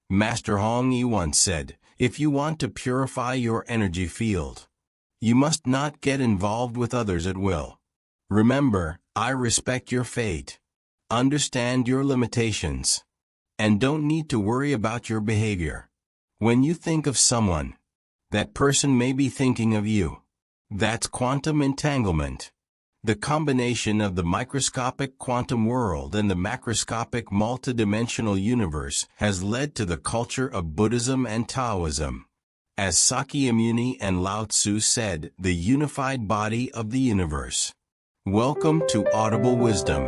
Master Hong Yi once said, if you want to purify your energy field, you must not get involved with others at will. Remember, I respect your fate, understand your limitations, and don't need to worry about your behavior. When you think of someone, that person may be thinking of you. That's quantum entanglement. The combination of the microscopic quantum world and the macroscopic multidimensional universe has led to the culture of Buddhism and Taoism. As Shakyamuni and Lao Tzu said, the unified body of the universe. Welcome to Audible Wisdom,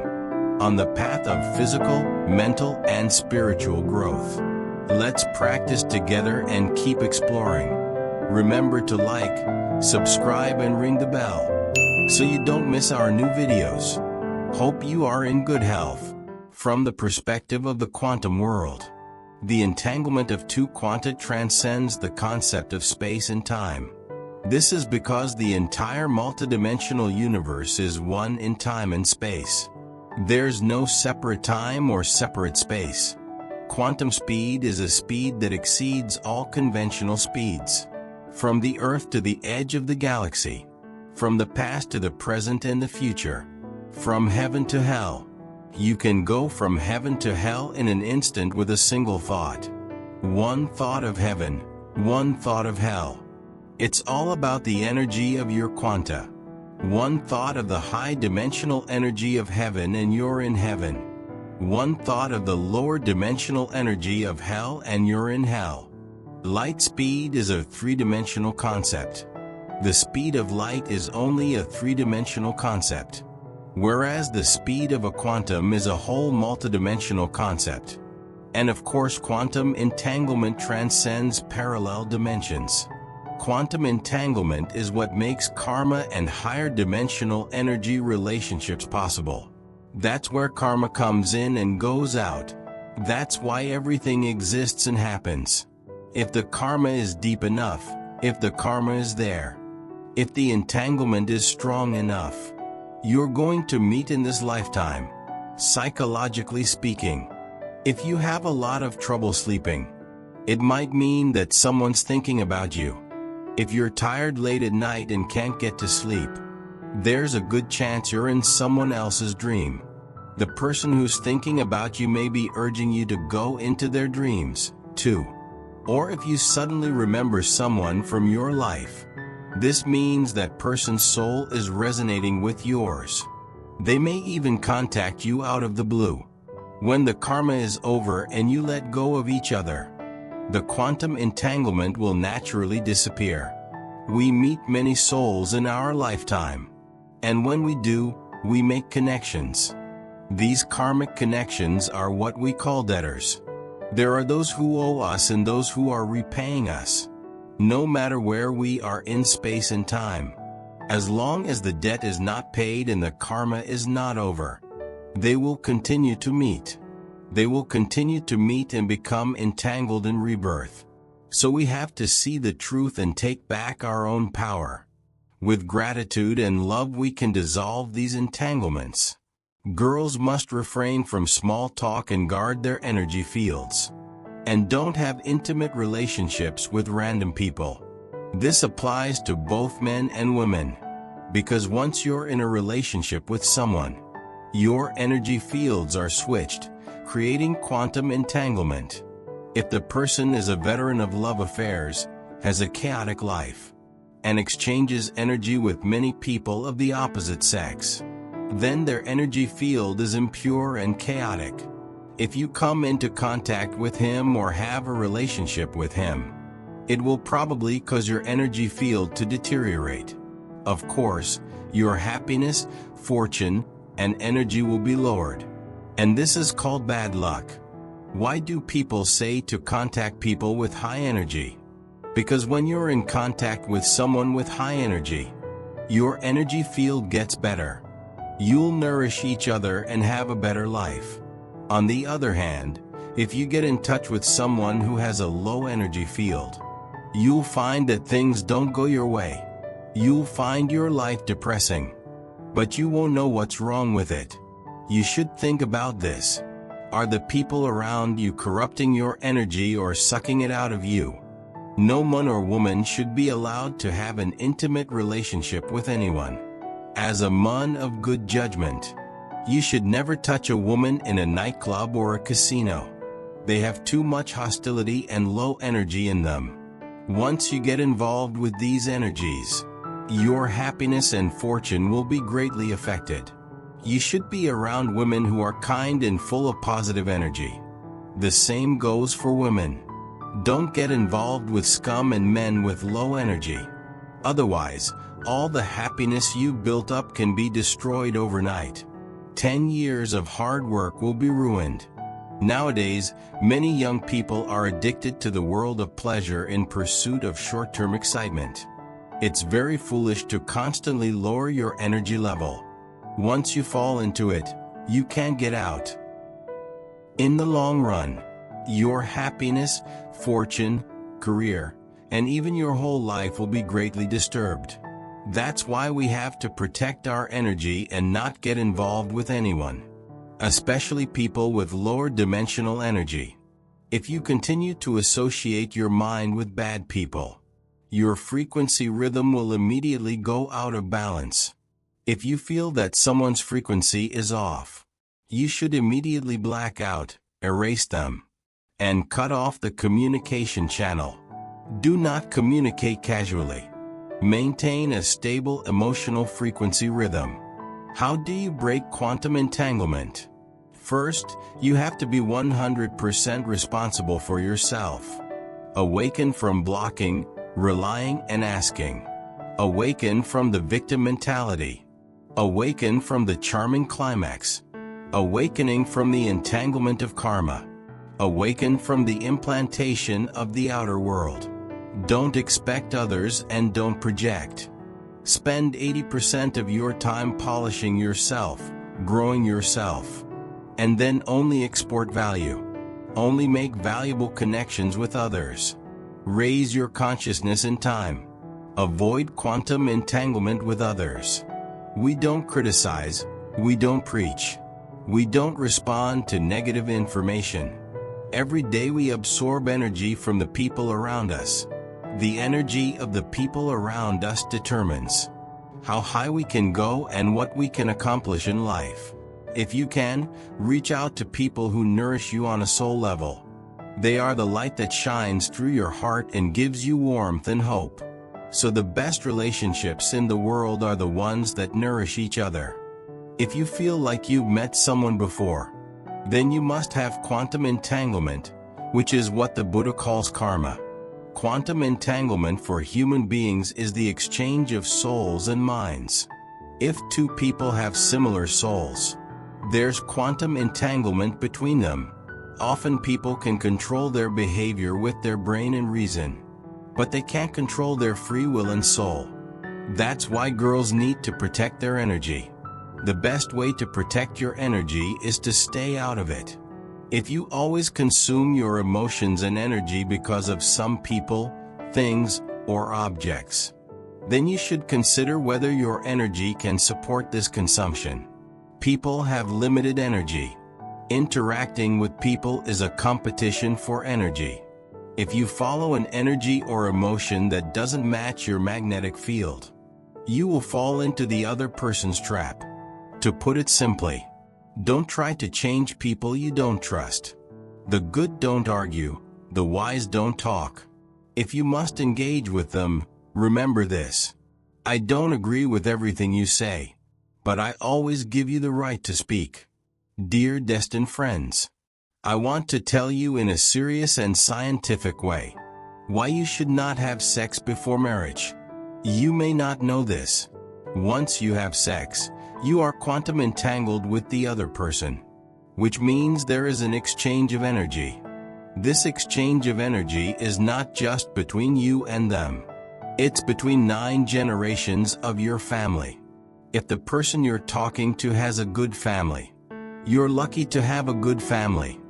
on the path of physical, mental, and spiritual growth. Let's practice together and keep exploring. Remember to like, subscribe, and ring the bell, so you don't miss our new videos. Hope you are in good health. From the perspective of the quantum world, the entanglement of two quanta transcends the concept of space and time. This is because the entire multidimensional universe is one in time and space. There's no separate time or separate space. Quantum speed is a speed that exceeds all conventional speeds. From the Earth to the edge of the galaxy. From the past to the present and the future. From heaven to hell. You can go from heaven to hell in an instant with a single thought. One thought of heaven, one thought of hell. It's all about the energy of your quanta. One thought of the high-dimensional energy of heaven and you're in heaven. One thought of the lower dimensional energy of hell and you're in hell. Light speed is a three-dimensional concept. The speed of light is only a three-dimensional concept, whereas the speed of a quantum is a whole multidimensional concept. And of course, quantum entanglement transcends parallel dimensions. Quantum entanglement is what makes karma and higher dimensional energy relationships possible. That's where karma comes in and goes out. That's why everything exists and happens. If the karma is deep enough, if the karma is there, if the entanglement is strong enough, you're going to meet in this lifetime. Psychologically speaking, if you have a lot of trouble sleeping, it might mean that someone's thinking about you. If you're tired late at night and can't get to sleep, there's a good chance you're in someone else's dream. The person who's thinking about you may be urging you to go into their dreams, too. Or if you suddenly remember someone from your life, this means that person's soul is resonating with yours. They may even contact you out of the blue. When the karma is over and you let go of each other, the quantum entanglement will naturally disappear. We meet many souls in our lifetime. And when we do, we make connections. These karmic connections are what we call debtors. There are those who owe us and those who are repaying us. No matter where we are in space and time, as long as the debt is not paid and the karma is not over, they will continue to meet. They will continue to meet and become entangled in rebirth. So we have to see the truth and take back our own power. With gratitude and love we can dissolve these entanglements. Girls must refrain from small talk and guard their energy fields. And don't have intimate relationships with random people. This applies to both men and women. Because once you're in a relationship with someone, your energy fields are switched, creating quantum entanglement. If the person is a veteran of love affairs, has a chaotic life, and exchanges energy with many people of the opposite sex, then their energy field is impure and chaotic. If you come into contact with him or have a relationship with him, it will probably cause your energy field to deteriorate. Of course, your happiness, fortune, and energy will be lowered. And this is called bad luck. Why do people say to contact people with high energy? Because when you're in contact with someone with high energy, your energy field gets better. You'll nourish each other and have a better life. On the other hand, if you get in touch with someone who has a low energy field, you'll find that things don't go your way. You'll find your life depressing. But you won't know what's wrong with it. You should think about this. Are the people around you corrupting your energy or sucking it out of you? No man or woman should be allowed to have an intimate relationship with anyone. As a man of good judgment, you should never touch a woman in a nightclub or a casino. They have too much hostility and low energy in them. Once you get involved with these energies, your happiness and fortune will be greatly affected. You should be around women who are kind and full of positive energy. The same goes for women. Don't get involved with scum and men with low energy. Otherwise, all the happiness you've built up can be destroyed overnight. 10 years of hard work will be ruined. Nowadays, many young people are addicted to the world of pleasure in pursuit of short-term excitement. It's very foolish to constantly lower your energy level. Once you fall into it, you can't get out. In the long run, your happiness, fortune, career, and even your whole life will be greatly disturbed. That's why we have to protect our energy and not get involved with anyone, especially people with lower dimensional energy. If you continue to associate your mind with bad people, your frequency rhythm will immediately go out of balance. If you feel that someone's frequency is off, you should immediately black out, erase them, and cut off the communication channel. Do not communicate casually. Maintain a stable emotional frequency rhythm. How do you break quantum entanglement? First, you have to be 100% responsible for yourself. Awaken from blocking, relying, and asking. Awaken from the victim mentality. Awaken from the charming climax. Awakening from the entanglement of karma. Awaken from the implantation of the outer world. Don't expect others and don't project. Spend 80% of your time polishing yourself, growing yourself, and then only export value. Only make valuable connections with others. Raise your consciousness in time. Avoid quantum entanglement with others. We don't criticize, we don't preach. We don't respond to negative information. Every day we absorb energy from the people around us. The energy of the people around us determines how high we can go and what we can accomplish in life. If you can, reach out to people who nourish you on a soul level. They are the light that shines through your heart and gives you warmth and hope. So the best relationships in the world are the ones that nourish each other. If you feel like you've met someone before, then you must have quantum entanglement, which is what the Buddha calls karma. Quantum entanglement for human beings is the exchange of souls and minds. If two people have similar souls, there's quantum entanglement between them. Often people can control their behavior with their brain and reason, but they can't control their free will and soul. That's why girls need to protect their energy. The best way to protect your energy is to stay out of it. If you always consume your emotions and energy because of some people, things, or objects, then you should consider whether your energy can support this consumption. People have limited energy. Interacting with people is a competition for energy. If you follow an energy or emotion that doesn't match your magnetic field, you will fall into the other person's trap. To put it simply, don't try to change people you don't trust. The good don't argue, the wise don't talk. If you must engage with them, remember this. I don't agree with everything you say, but I always give you the right to speak. Dear destined friends, I want to tell you in a serious and scientific way why you should not have sex before marriage. You may not know this. Once you have sex, you are quantum entangled with the other person, which means there is an exchange of energy. This exchange of energy is not just between you and them. It's between 9 generations of your family. If the person you're talking to has a good family, you're lucky to have a good family.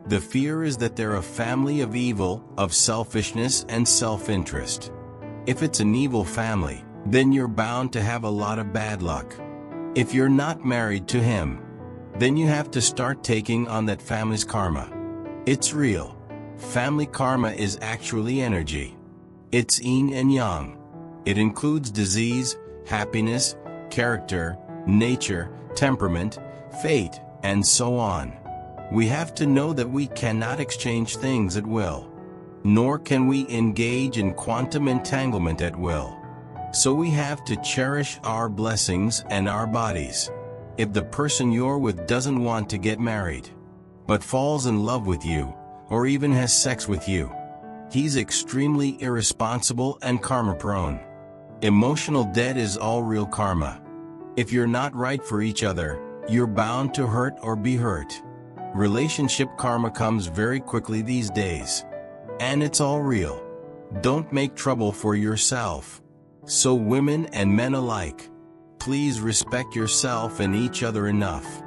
The fear is that they're a family of evil, of selfishness and self-interest. If it's an evil family, then you're bound to have a lot of bad luck. If you're not married to him, then you have to start taking on that family's karma. It's real. Family karma is actually energy. It's yin and yang. It includes disease, happiness, character, nature, temperament, fate, and so on. We have to know that we cannot exchange things at will, nor can we engage in quantum entanglement at will. So we have to cherish our blessings and our bodies. If the person you're with doesn't want to get married, but falls in love with you, or even has sex with you, he's extremely irresponsible and karma-prone. Emotional debt is all real karma. If you're not right for each other, you're bound to hurt or be hurt. Relationship karma comes very quickly these days. And it's all real. Don't make trouble for yourself. So women and men alike, please respect yourself and each other enough.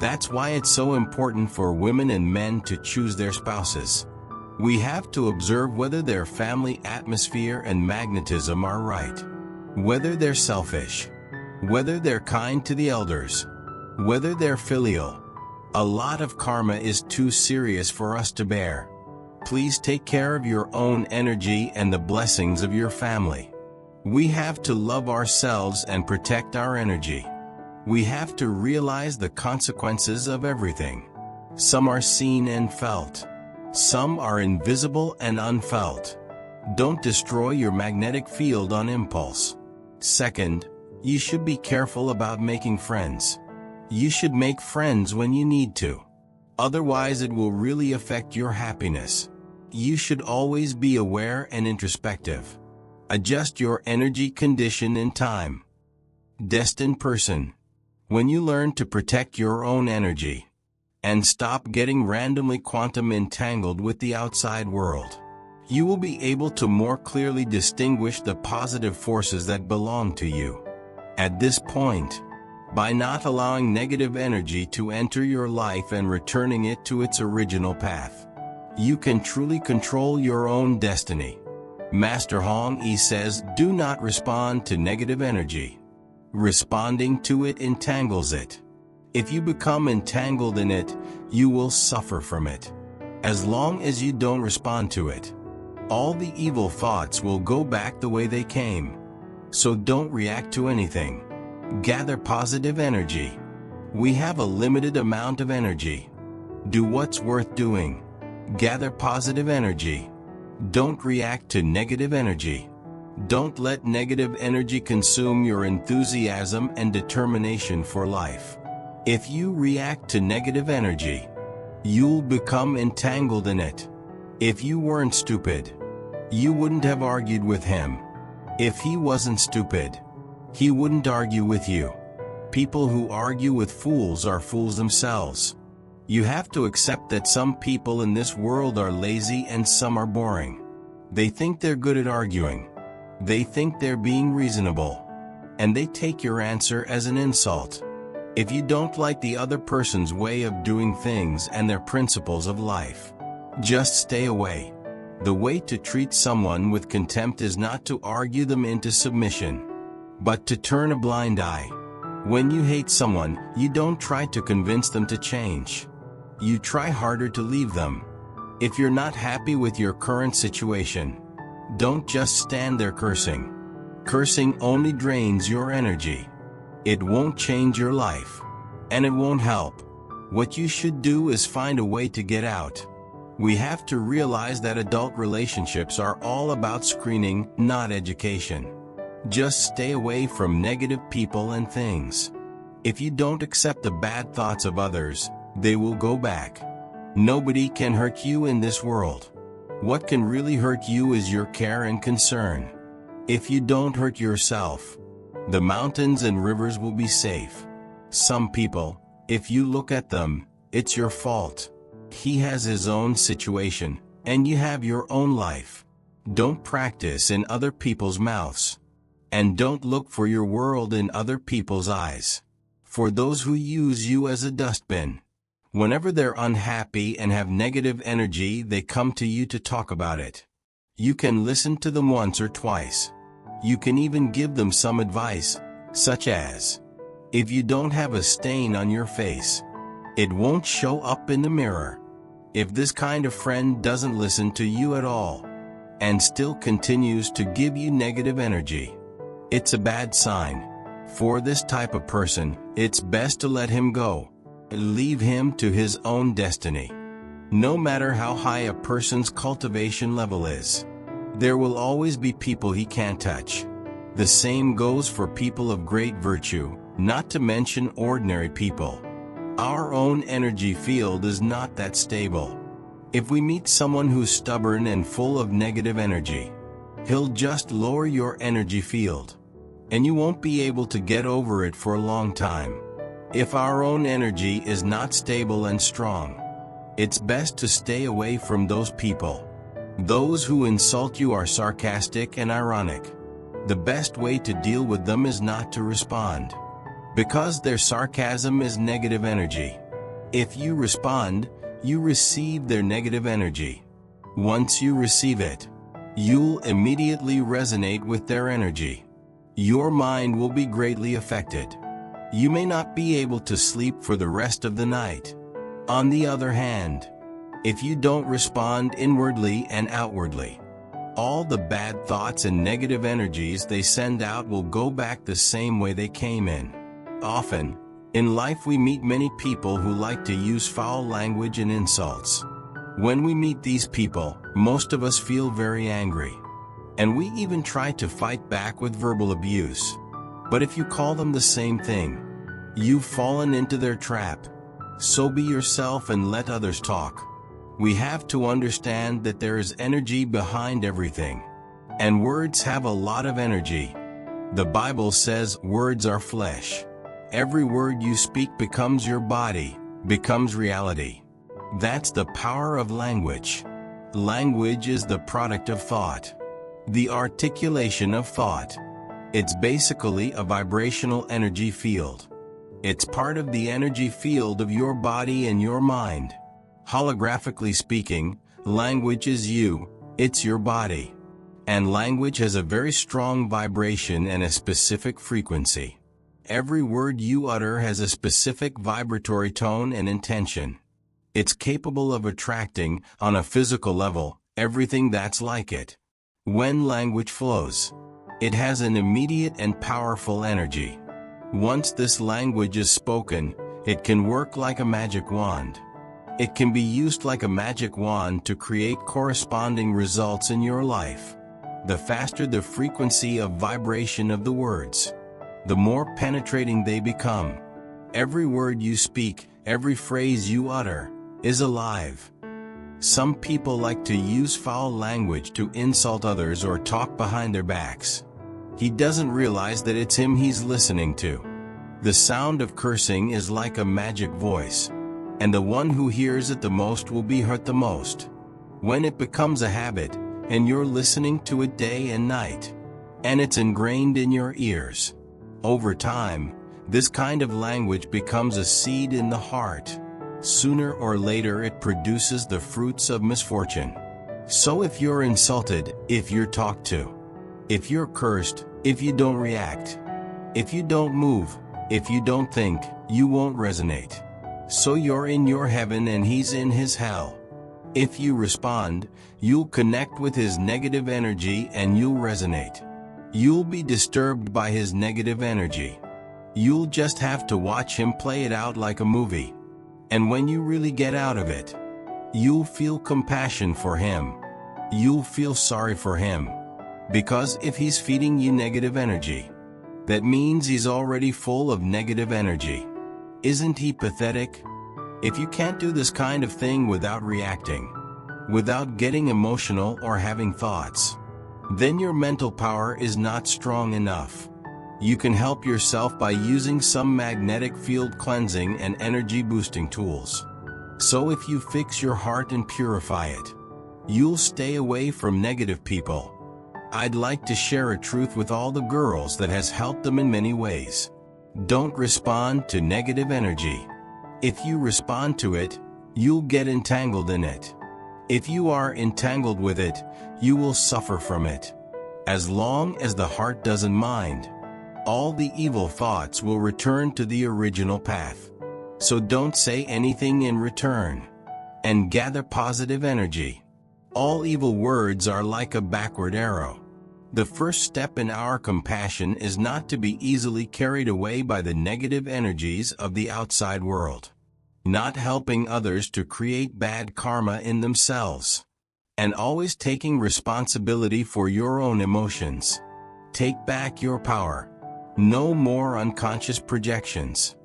That's why it's so important for women and men to choose their spouses. We have to observe whether their family atmosphere and magnetism are right, whether they're selfish, whether they're kind to the elders, whether they're filial. A lot of karma is too serious for us to bear. Please take care of your own energy and the blessings of your family. We have to love ourselves and protect our energy. We have to realize the consequences of everything. Some are seen and felt. Some are invisible and unfelt. Don't destroy your magnetic field on impulse. Second, you should be careful about making friends. You should make friends when you need to. Otherwise, it will really affect your happiness. You should always be aware and introspective. Adjust your energy condition in time. Destined person. When you learn to protect your own energy and stop getting randomly quantum entangled with the outside world, you will be able to more clearly distinguish the positive forces that belong to you. At this point, by not allowing negative energy to enter your life and returning it to its original path, you can truly control your own destiny. Master Hong Yi says, do not respond to negative energy. Responding to it entangles it. If you become entangled in it, you will suffer from it. As long as you don't respond to it, all the evil thoughts will go back the way they came. So don't react to anything. Gather positive energy. We have a limited amount of energy. Do what's worth doing. Gather positive energy. Don't react to negative energy. Don't let negative energy consume your enthusiasm and determination for life. If you react to negative energy, you'll become entangled in it. If you weren't stupid, you wouldn't have argued with him. If he wasn't stupid, he wouldn't argue with you. People who argue with fools are fools themselves. You have to accept that some people in this world are lazy and some are boring. They think they're good at arguing. They think they're being reasonable. And they take your answer as an insult. If you don't like the other person's way of doing things and their principles of life, just stay away. The way to treat someone with contempt is not to argue them into submission, but to turn a blind eye. When you hate someone, you don't try to convince them to change. You try harder to leave them. If you're not happy with your current situation, don't just stand there cursing. Cursing only drains your energy. It won't change your life, and it won't help. What you should do is find a way to get out. We have to realize that adult relationships are all about screening, not education. Just stay away from negative people and things. If you don't accept the bad thoughts of others, they will go back. Nobody can hurt you in this world. What can really hurt you is your care and concern. If you don't hurt yourself, the mountains and rivers will be safe. Some people, if you look at them, it's your fault. He has his own situation, and you have your own life. Don't practice in other people's mouths. And don't look for your world in other people's eyes. For those who use you as a dustbin, whenever they're unhappy and have negative energy, they come to you to talk about it. You can listen to them once or twice. You can even give them some advice, such as, if you don't have a stain on your face, It won't show up in the mirror. If this kind of friend doesn't listen to you at all, and still continues to give you negative energy, it's a bad sign. For this type of person, it's best to let him go. Leave him to his own destiny. No matter how high a person's cultivation level is, there will always be people he can't touch. The same goes for people of great virtue, not to mention ordinary people. Our own energy field is not that stable. If we meet someone who's stubborn and full of negative energy, he'll just lower your energy field, and you won't be able to get over it for a long time. If our own energy is not stable and strong, it's best to stay away from those people. Those who insult you are sarcastic and ironic. The best way to deal with them is not to respond, because their sarcasm is negative energy. If you respond, you receive their negative energy. Once you receive it, you'll immediately resonate with their energy. Your mind will be greatly affected. You may not be able to sleep for the rest of the night. On the other hand, if you don't respond inwardly and outwardly, all the bad thoughts and negative energies they send out will go back the same way they came in. Often, in life we meet many people who like to use foul language and insults. When we meet these people, most of us feel very angry, and we even try to fight back with verbal abuse. But if you call them the same thing, you've fallen into their trap. So be yourself and let others talk. We have to understand that there is energy behind everything, and words have a lot of energy. The Bible says words are flesh. Every word you speak becomes your body, becomes reality. That's the power of language. Language is the product of thought, the articulation of thought. It's basically a vibrational energy field. It's part of the energy field of your body and your mind. Holographically speaking, language is you, it's your body. And language has a very strong vibration and a specific frequency. Every word you utter has a specific vibratory tone and intention. It's capable of attracting, on a physical level, everything that's like it. When language flows, it has an immediate and powerful energy. Once this language is spoken, it can work like a magic wand. It can be used like a magic wand to create corresponding results in your life. The faster the frequency of vibration of the words, the more penetrating they become. Every word you speak, every phrase you utter, is alive. Some people like to use foul language to insult others or talk behind their backs. He doesn't realize that it's him he's listening to. The sound of cursing is like a magic voice, and the one who hears it the most will be hurt the most. When it becomes a habit, and you're listening to it day and night, and it's ingrained in your ears, over time, this kind of language becomes a seed in the heart. Sooner or later it produces the fruits of misfortune. So if you're insulted, if you're talked to, if you're cursed, if you don't react, if you don't move, if you don't think, you won't resonate. So you're in your heaven and he's in his hell. If you respond, you'll connect with his negative energy and you'll resonate. You'll be disturbed by his negative energy. You'll just have to watch him play it out like a movie. And when you really get out of it, you'll feel compassion for him. You'll feel sorry for him. Because if he's feeding you negative energy, that means he's already full of negative energy. Isn't he pathetic? If you can't do this kind of thing without reacting, without getting emotional or having thoughts, then your mental power is not strong enough. You can help yourself by using some magnetic field cleansing and energy boosting tools. So if you fix your heart and purify it, you'll stay away from negative people. I'd like to share a truth with all the girls that has helped them in many ways. Don't respond to negative energy. If you respond to it, you'll get entangled in it. If you are entangled with it, you will suffer from it. As long as the heart doesn't mind, all the evil thoughts will return to the original path. So don't say anything in return. And gather positive energy. All evil words are like a backward arrow. The first step in our compassion is not to be easily carried away by the negative energies of the outside world. Not helping others to create bad karma in themselves. And always taking responsibility for your own emotions. Take back your power. No more unconscious projections.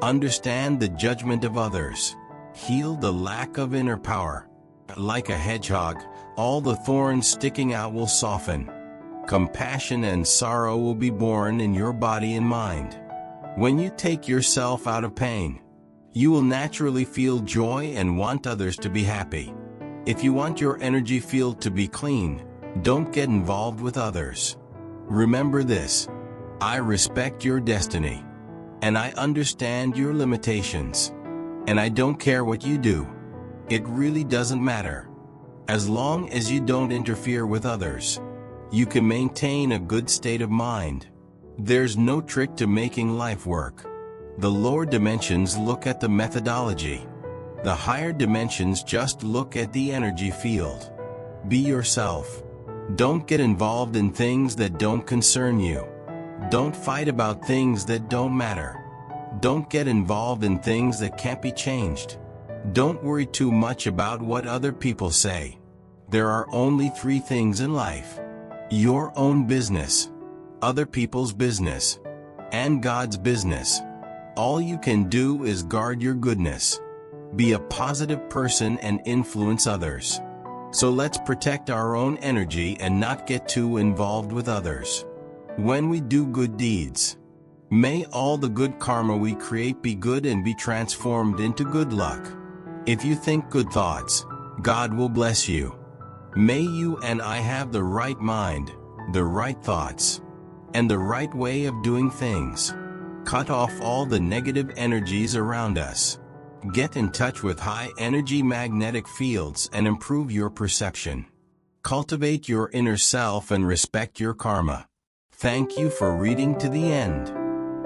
Understand the judgment of others. Heal the lack of inner power. Like a hedgehog, all the thorns sticking out will soften. Compassion and sorrow will be born in your body and mind. When you take yourself out of pain, you will naturally feel joy and want others to be happy. If you want your energy field to be clean, don't get involved with others. Remember this: I respect your destiny, and I understand your limitations, and I don't care what you do. It really doesn't matter. As long as you don't interfere with others, you can maintain a good state of mind. There's no trick to making life work. The lower dimensions look at the methodology. The higher dimensions just look at the energy field. Be yourself. Don't get involved in things that don't concern you. Don't fight about things that don't matter. Don't get involved in things that can't be changed. Don't worry too much about what other people say. There are only 3 things in life: your own business, other people's business, and God's business. All you can do is guard your goodness. Be a positive person and influence others. So let's protect our own energy and not get too involved with others. When we do good deeds, may all the good karma we create be good and be transformed into good luck. If you think good thoughts, God will bless you. May you and I have the right mind, the right thoughts, and the right way of doing things. Cut off all the negative energies around us. Get in touch with high-energy magnetic fields and improve your perception. Cultivate your inner self and respect your karma. Thank you for reading to the end.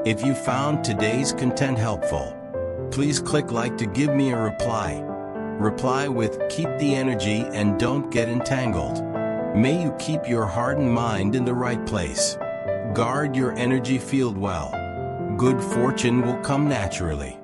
If you found today's content helpful, please click like to give me a reply. Reply with "Keep the energy and don't get entangled." May you keep your heart and mind in the right place. Guard your energy field well. Good fortune will come naturally.